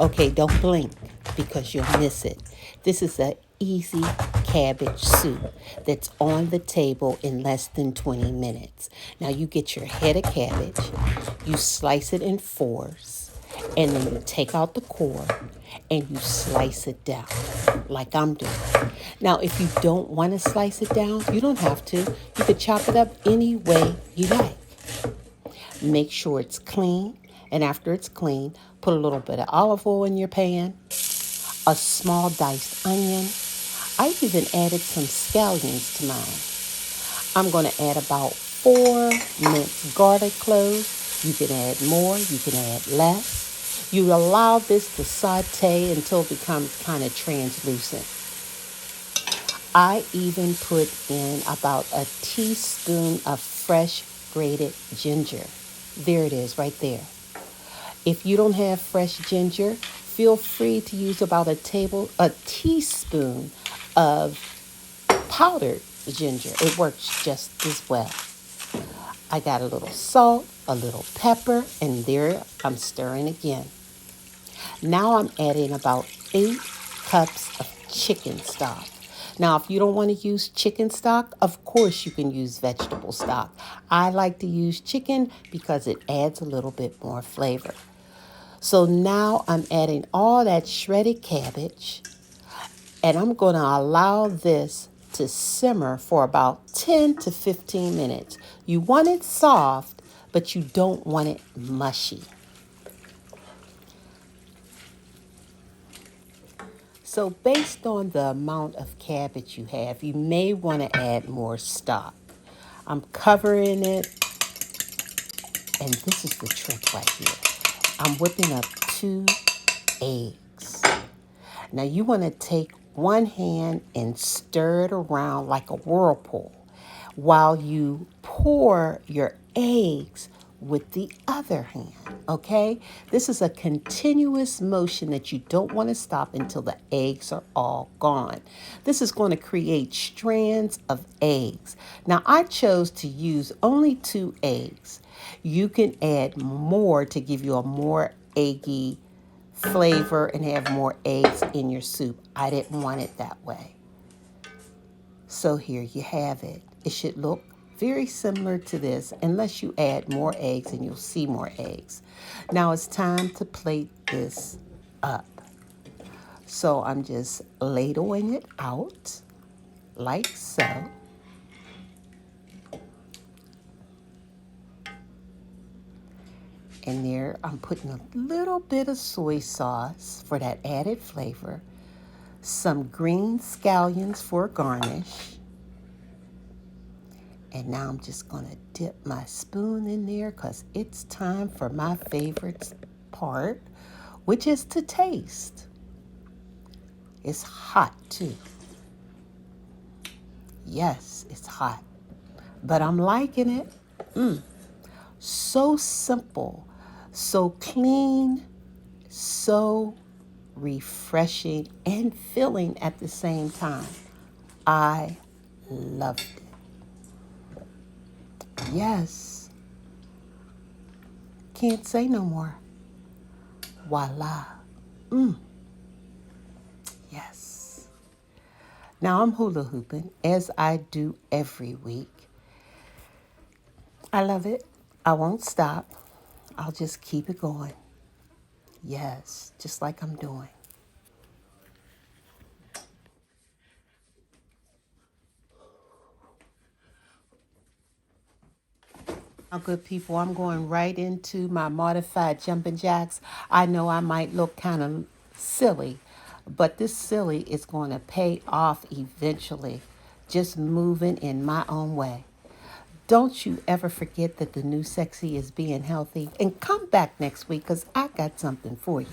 Okay, don't blink because you'll miss it. This is an easy cabbage soup that's on the table in less than 20 minutes. Now you get your head of cabbage, you slice it in fours, and then you take out the core and you slice it down like I'm doing. Now, if you don't want to slice it down, you don't have to. You could chop it up any way you like. Make sure it's clean, and after it's clean, put a little bit of olive oil in your pan, a small diced onion. I even added some scallions to mine. I'm going to add about 4 minced garlic cloves. You can add more, you can add less. You allow this to saute until it becomes kind of translucent. I even put in about a teaspoon of fresh grated ginger. There it is right there. If you don't have fresh ginger, feel free to use about a teaspoon of powdered ginger. It works just as well. I got a little salt, a little pepper, and there I'm stirring again. Now I'm adding about 8 cups of chicken stock. Now, if you don't want to use chicken stock, of course you can use vegetable stock. I like to use chicken because it adds a little bit more flavor. So now I'm adding all that shredded cabbage, and I'm going to allow this to simmer for about 10 to 15 minutes. You want it soft, but you don't want it mushy. So based on the amount of cabbage you have, you may want to add more stock. I'm covering it, and this is the trick right here. I'm whipping up 2 eggs. Now you want to take one hand and stir it around like a whirlpool while you pour your eggs with the other hand, okay? This is a continuous motion that you don't want to stop until the eggs are all gone. This is going to create strands of eggs. Now, I chose to use only 2 eggs. You can add more to give you a more eggy flavor and have more eggs in your soup. I didn't want it that way. So here you have it. It should look very similar to this unless you add more eggs, and you'll see more eggs. Now it's time to plate this up. So I'm just ladling it out like so. And there I'm putting a little bit of soy sauce for that added flavor, some green scallions for garnish. And now I'm just going to dip my spoon in there because it's time for my favorite part, which is to taste. It's hot too. Yes, it's hot, but I'm liking it. So simple, so clean, so refreshing and filling at the same time. I loved it. Yes. Can't say no more. Voila. Yes. Now I'm hula hooping as I do every week. I love it. I won't stop. I'll just keep it going. Yes, just like I'm doing. Now, good people, I'm going right into my modified jumping jacks. I know I might look kind of silly, but this silly is going to pay off eventually. Just moving in my own way. Don't you ever forget that the new sexy is being healthy. And come back next week because I got something for you.